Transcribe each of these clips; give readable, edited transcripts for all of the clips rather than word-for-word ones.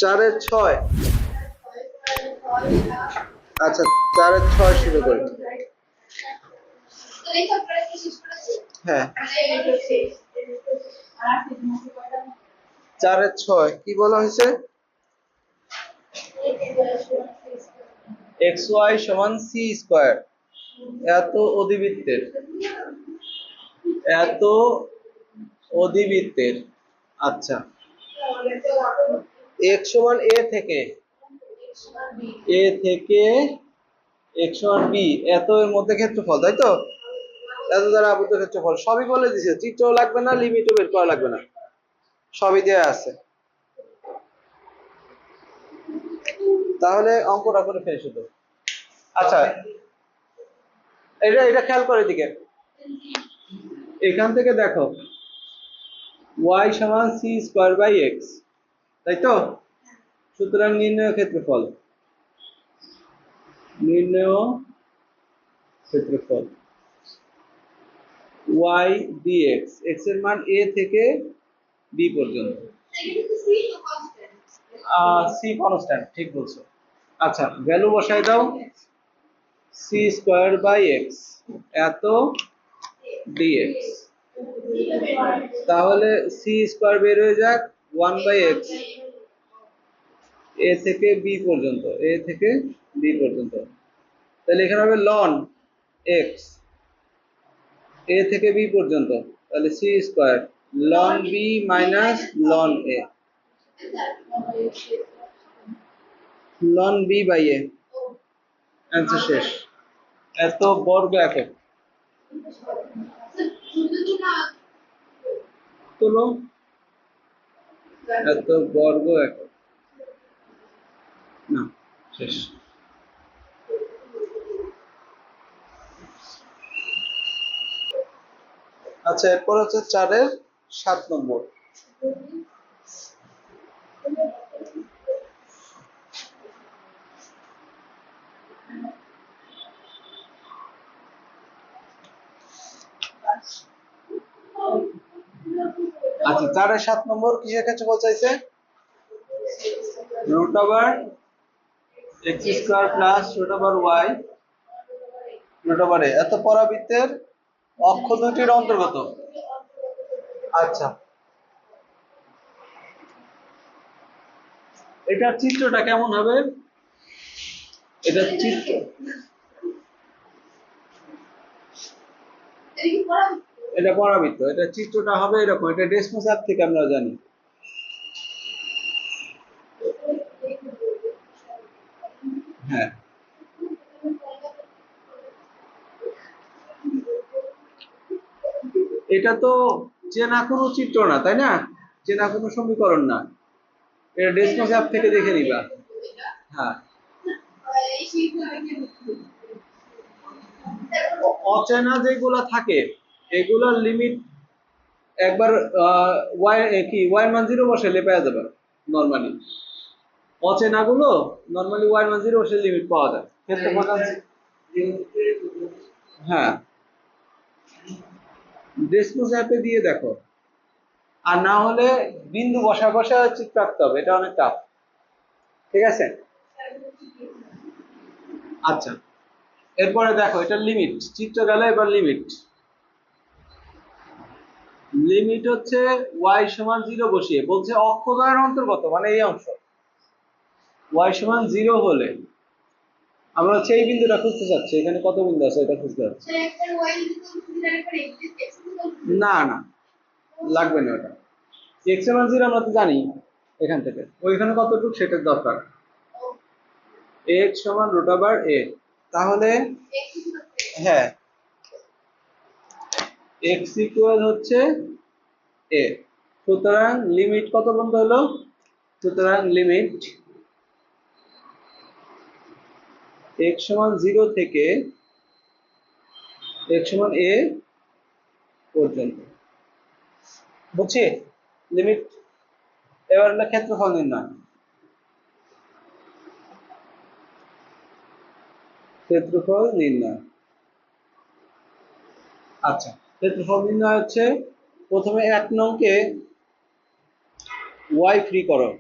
4 এর 6। আচ্ছা 4 এর 6 শুরু করি। হ্যাঁ 4 এর 6 কি বলা হয়েছে? xy সমান c স্কয়ার। এত অধিবৃত্তের আচ্ছা x সমান a থেকে x সমান b এত এর মধ্যে ক্ষেত্রফল, তাই তো? এত দ্বারা আবদ্ধ ক্ষেত্রফল সবই বলে দিয়েছে, চিত্রও লাগবে না, লিমিটও বের করা লাগবে না, সবই দেয়া আছে। তাহলে অঙ্কটা করে ফেলে শুধু। আচ্ছা এটা খেয়াল করে দিকে, এখান থেকে দেখো y সমান c স্কয়ার বাই x, তাই তো? সুতরাং নির্ণয় ক্ষেত্রফল y dx, x এর মান a থেকে b পর্যন্ত। c কনস্ট্যান্ট, ঠিক বলছো। আচ্ছা ভ্যালু বসাই দাও, c স্কয়ার বাই x এত dx, তাহলে c স্কয়ার বের হয়ে যাক 1 বাই x a থেকে b পর্যন্ত, তাহলে এখানে হবে ln x a থেকে b পর্যন্ত, তাহলে c square ln b minus ln a, ln b by a, answer শেষ। এত বর্গ একক তুলো, এত বর্গ একক না, শেষ। আচ্ছা এরপর হচ্ছে 4 এর 7 নম্বর। আচ্ছা 4 এর 7 নম্বর কিসের ক্ষেত্রফল চাইছে? Root over x square plus root over y root over a এত পরাবৃত্তের অক্ষ দুটির অন্তর্গত। আচ্ছা এটার চিত্রটা কেমন হবে? এটা চিত্র, এটা পরাবৃত্ত, এটা চিত্রটা হবে এরকম, এটা ডেসমোস অ্যাপ থেকে আমরা জানি। হ্যাঁ এটা তো চেনা কোনো চিত্র না, তাই না? চেনা কোনো সমীকরণ না, এটা ডেসমোস অ্যাপ থেকে দেখে নিবা। হ্যাঁ অচেনা যেগুলো থাকে এগুলোর লিমিট একবার y এর মান 0 বসালে পেয়ে যাবে নরমালি। অচেনা গুলো নরমালি y এর মান 0 বসালে লিমিট পাওয়া যায়। ক্ষেত্রফল হ্যাঁ ডেসমোস অ্যাপে দিয়ে দেখো, আর না হলে বিন্দু বসা চিত্র আঁকতে হবে, এটা অনেক টাফ। ঠিক আছে আচ্ছা এরপরে দেখো এটা লিমিট, চিত্র গেল, এবার লিমিট হচ্ছে y সমান 0 বসিয়ে বলছে অক্ষদ্বয়ের অন্তর্গত, মানে এই অংশ y সমান 0 হলে আমরা হচ্ছে এই বিন্দুটা খুঁজতে চাচ্ছি, এখানে কত বিন্দু আছে এটা খুঁজতে চাচ্ছি। না না লাগবে না, ওটা x সমান 0 আমরা তো জানি এখান থেকে, ওইখানে কতটুকু সেটার দরকার। x সমান রুট ওভার a, তাহলে হ্যাঁ x ইকুয়াল হচ্ছে a, সুতরাং লিমিট কত পর্যন্ত হলো? সুতরাং লিমিট x সমান 0 থেকে x সমান a পর্যন্ত, বুঝছি লিমিট। এবার হলো ক্ষেত্রফল নির্ণয়, আচ্ছা ক্ষেত্রফল নির্ণয় হচ্ছে প্রথমে 1 নংকে y ফ্রি করো,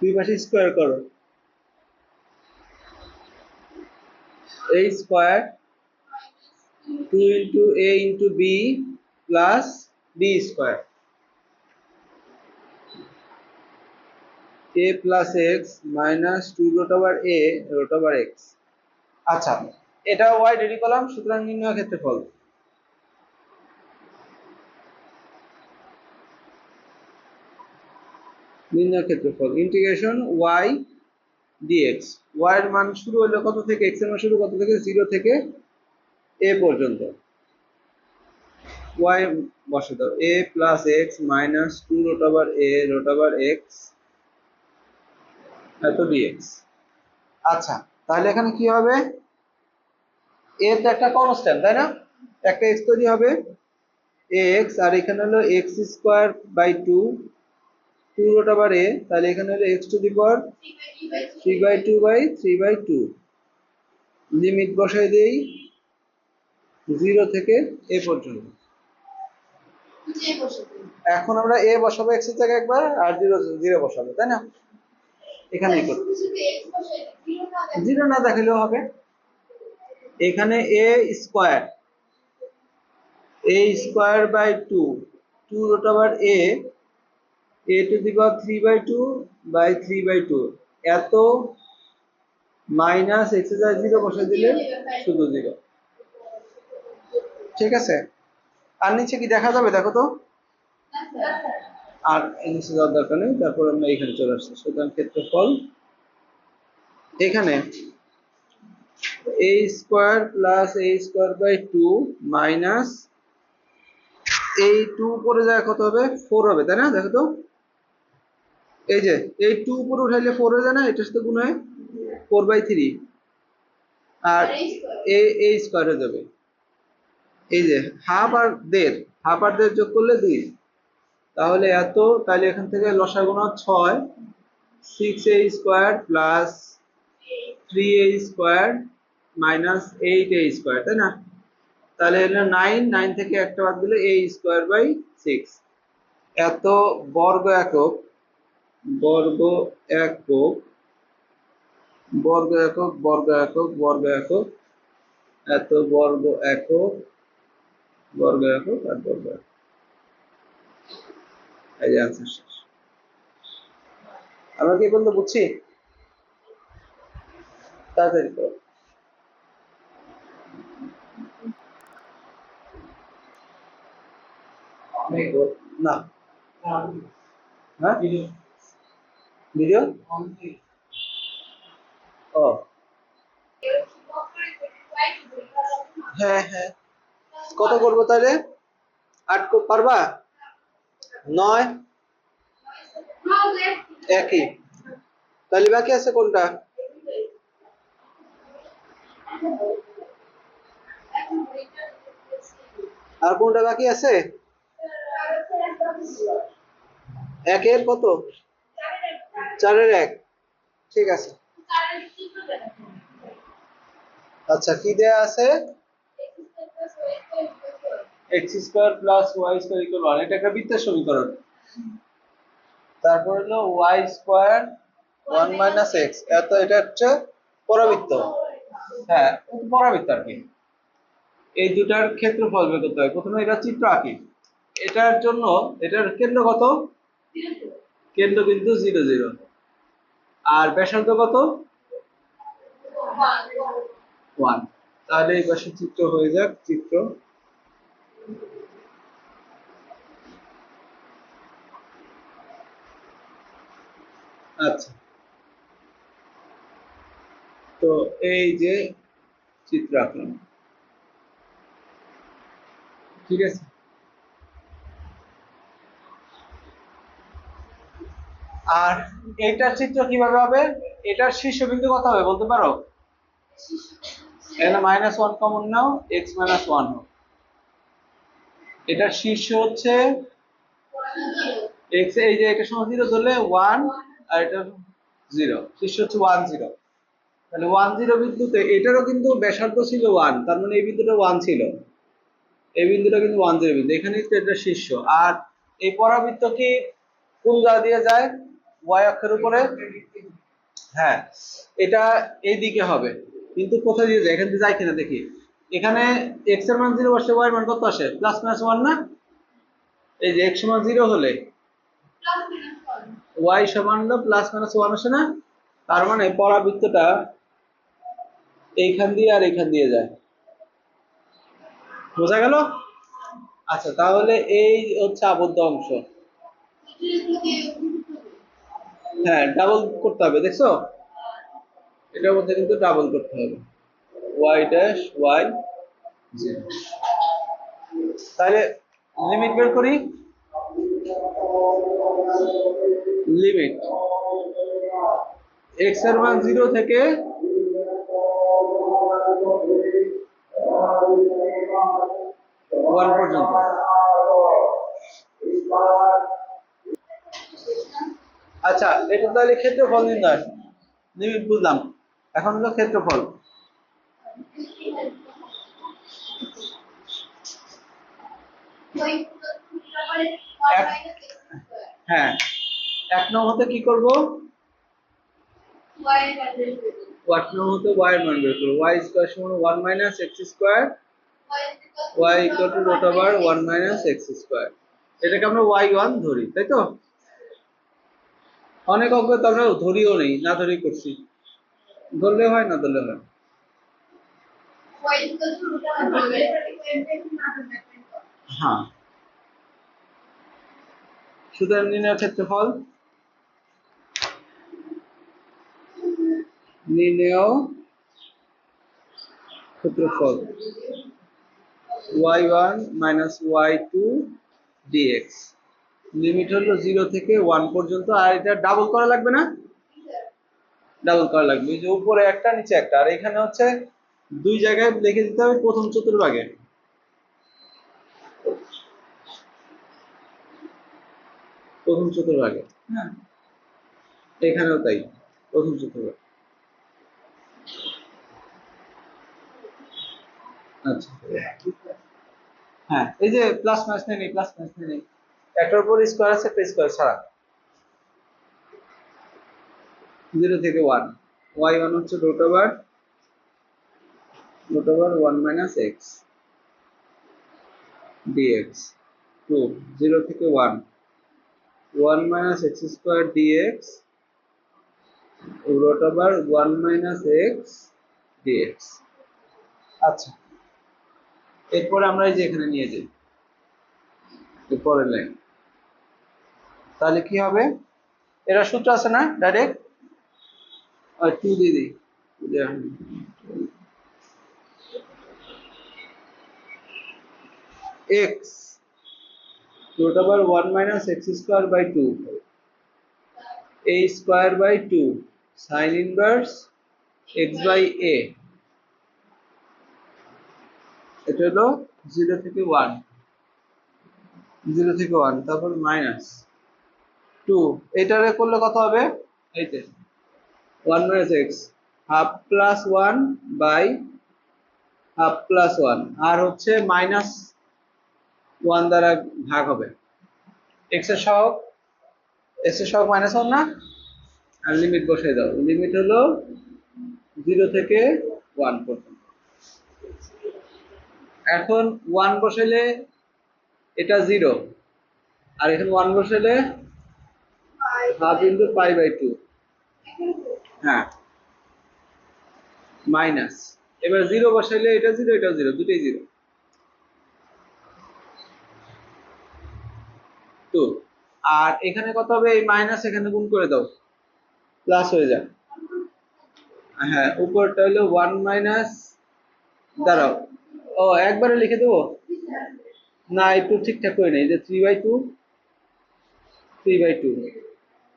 দুই পাশে স্কোয়ার করো, a square 2 into a into b plus b square a plus x minus 2 root over a root over x। আচ্ছা, এটা y রেডি করলাম। সুতরাং নির্ণয় ক্ষেত্রফল, নির্ণয় ক্ষেত্রফল ইন্টিগ্রেশন y dx। y এর মান শুরু হলো কত থেকে, x এর মান শুরু কত থেকে, 0 থেকে a পর্যন্ত। y বসে দাও, a plus x minus 2 root over a root over x এত dx। আচ্ছা, তাহলে এখানে কি হবে, a তো একটা কনস্ট্যান্ট তাই না, একটা x তৈরি হবে x, আর এখানে হলো x square by 2 2 root over a, তাহলে এখানে হলো x to the power 3/2 limit বসাই দেই 0 থেকে a পর্যন্ত। এখন আমরা a বসাবো x এর জায়গায় একবার, আর 0 বসাবো তাই না, এখানেই করব, 0 না দেখালেও হবে। এখানে a square by 2 root over a to the power 3/2 এত মাইনাস x এর জায়গায় 0 বসাই দিলে শুধু 0। ঠিক আছে, আর নিচে কি দেখা যাবে দেখো তো, আর নিচে যাওয়ার দরকার নেই। তারপর আমরা এখানে চলে আসছি। সুতরাং ক্ষেত্রফল এখানে a square plus a square by 2 minus এই 2 উপরে যায় কত হবে, 4 হবে তাই না, দেখো তো, এই যে এই 2 উপরে উঠাইলে 4 হয়ে যায় না, এটার সাথে গুণ হয় 4/3, আর a স্কয়ার হয়ে যাবে। এই যে হাফ আর দেড় যোগ করলে 2, তাহলে এত, তাহলে এখান থেকে লসাগু 6 6a square plus 3a square minus 8a square তাই না, তাহলে হলো 9 থেকে একটা বাদ দিলে a স্কয়ার বাই 6 এত বর্গ একক বর্গ একক বর্গ একক বর্গ একক বর্গ একক এত বর্গ একক বর্গ একক আর বর্গ একক। এই যে आंसर শেষ। আমরা কি বলতে বুঝছি, তাড়াতাড়ি করো। না হ্যাঁ ভিডিও ও হ্যাঁ হ্যাঁ, কত করবো তাহলে, 8 পারবা, 9 একই, তাহলে বাকি আছে কোনটা, আর কোনটা বাকি আছে, একের কত, 4-এর 1, ঠিক আছে। আচ্ছা, কি দেয়া আছে, x square plus y square equal 1, এটা একটা বৃত্তের সমীকরণ। তারপর হলো y স্কয়ার 1 মাইনাস x, এত এটা হচ্ছে পরাবৃত্ত, হ্যাঁ পরাবৃত্ত আর কি। এই দুটার ক্ষেত্রফল বের করতে হয়। প্রথমে এটা চিত্র আঁকি, এটার জন্য এটার কেন্দ্র কত, কেন্দ্রবিন্দু 0 0, আর ব্যাসার্ধ কত 1, তাহলে এই পাশে চিত্র হয়ে যাক, চিত্র আচ্ছা। তো এই যে চিত্র আঁকলাম, ঠিক আছে। আর এইটার চিত্র কিভাবে হবে, এটার শীর্ষবিন্দু কত হবে বলতে পারো, এখানে -1 কমন নাও, x - 1 হোক, এটার শীর্ষ হচ্ছে x, এই যে এটা সমান 0 ধরলে 1 আর এটা 0, শীর্ষ হচ্ছে 1 0, তাহলে 1 0 বিন্দুতে এটারও কিন্তু ব্যাসার্ধ ছিল 1, তার মানে এই বিন্দুটা 1 ছিল, এই বিন্দুটা কিন্তু 1 0 বিন্দু, এখানেই তো এটা শীর্ষ। আর এই পরাবৃত্ত কি কোন জায়গা দিয়ে যায়, ওয়াই অক্ষের উপরে, হ্যাঁ এটা এই দিকে হবে, কিন্তু কোথায় দিয়ে যায়, এখান দিয়ে যায় কিনা দেখি। এখানে এক্স এর মান 0 বসে ওয়াই এর মান কত আসে, প্লাস মাইনাস 1 না? এই যে x সমান 0 হলে y সমান হলো প্লাস মাইনাস 1 আসে না? তার মানে পরাবৃত্তটা এইখান দিয়ে আর এইখান দিয়ে যায়। বোঝা গেল? আচ্ছা, তাহলে এই হচ্ছে আবদ্ধ অংশ। হ্যাঁ, ডাবল করতে হবে, দেখছো? এটার মধ্যে কিন্তু ডাবল করতে হবে, y ড্যাশ y 0। তাহলে লিমিট বের করি। লিমিট x এর মান 0 থেকে ওয়ান পর্যন্ত। আচ্ছা, এটা তাহলে ক্ষেত্রফল নির্ণয়। লিমিট বুঝলাম, এখন হলো ক্ষেত্রফল। হ্যাঁ, 1 নং হতে কি করব, 1 নং হতে y এর মান বের করব। y স্কয়ার সমান 1 minus x square, y equal to root over 1 minus x square. এটাকে আমরা y1 ধরি, তাই তো? অনেক অঙ্ক তো আমরা ধরিও নেই, না ধরেই করছি। ধরলে হয়, না ধরলে হয়। হ্যাঁ, সুতরাং নির্ণয় ক্ষেত্রফল, নির্ণয় ক্ষেত্রফল y1 minus y2 dx। Limit হলো 0 থেকে 1 পর্যন্ত। আর এটা ডাবল করা লাগবে না? ডাবল করা লাগবে, যে উপরে একটা নিচে একটা। আর এখানে হচ্ছে দুই জায়গায় লিখে দিতে হবে প্রথম চতুর্ভাগে, প্রথম চতুর্ভাগে। হ্যাঁ, এখানেও তাই, প্রথম চতুর্ভাগে। আচ্ছা, হ্যাঁ এই যে প্লাস মাইনাস নেই, প্লাস মাইনাস নেই, একটার উপর স্কয়ার আছে, একটা স্কয়ার ছাড়া। 0 থেকে 1, y1 হচ্ছে root over 1 minus x dx, 2 0 থেকে 1 1 minus x square dx root over 1 minus x dx। আচ্ছা, এরপরে আমরা এই যে এখানে নিয়ে যাই পরের লাইন। তাহলে কি হবে, এরা সূত্র আছে না ডাইরেক্ট, আর 2 দিয়ে দিই, x root over 1 minus x square by 2 a square by 2 sin inverse x by a। এটা হলো 0 থেকে 1, 0 থেকে 1, তারপর মাইনাস 2, এটারে করলে কত হবে, এইতে 1 minus x half plus 1 by half plus 1, আর হচ্ছে মাইনাস 1 দ্বারা ভাগ হবে। x এর সহগ মাইনাস 1 না? আর লিমিট বসাই দাও, লিমিট হলো 0 থেকে 1 পর্যন্ত। এখন 1 বসাইলে এটা 0, আর এখানে 1 বসাইলে হাফ ইনটু পাই বাই 2। হ্যাঁ, মাইনাস, এবার 0 বসাইলে এটা 0, এটাও 0, দুটোই 0, 2। আর এখানে কত হবে, এই মাইনাস এখানে গুণ করে দাও, প্লাস হয়ে যায়। হ্যাঁ, উপরটা হলো 1 মাইনাস, দাঁড়াও, ও একবারে লিখে দেবো না, একটু ঠিকঠাক করে নেই, যে 3/2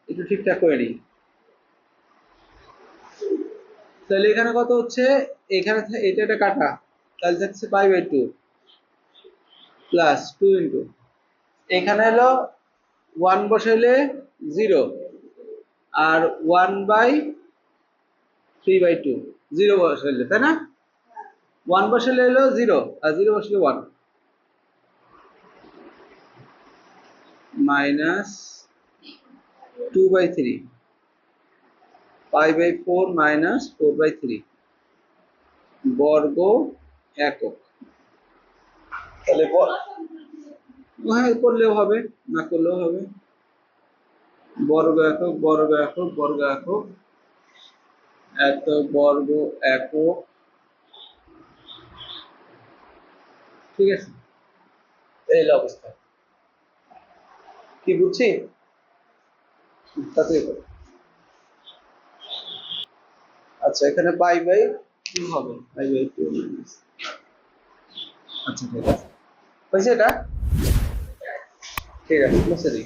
একটু ঠিকঠাক করে নিই। তাহলে এখানে কত হচ্ছে, এখানে এটা এটা কাটা, তাহলে থাকছে পাই বাই 2 প্লাস 2 ইন্টু, এখানে হলো 1 বসাইলে 0, আর 1/3/2, 0 বসাইলে, তাই না? 1 বসাইলে হলো 0, আর 0 বসাইলে 1, মাইনাস 2/3 π/4 মাইনাস 4/3 বর্গ একক। তাহলে হ্যাঁ করলেও হবে, না করলেও হবে। বর্গ একক বর্গ একক বর্গ একক এত বর্গ একক, ঠিক আছে, এই অবস্থা। কি বুঝছি? তাতে আচ্ছা এখানে π/2 হবে, π/2 মাইনাস। আচ্ছা ঠিক আছে, হয়েছে এটা? ঠিক আছে, সরি।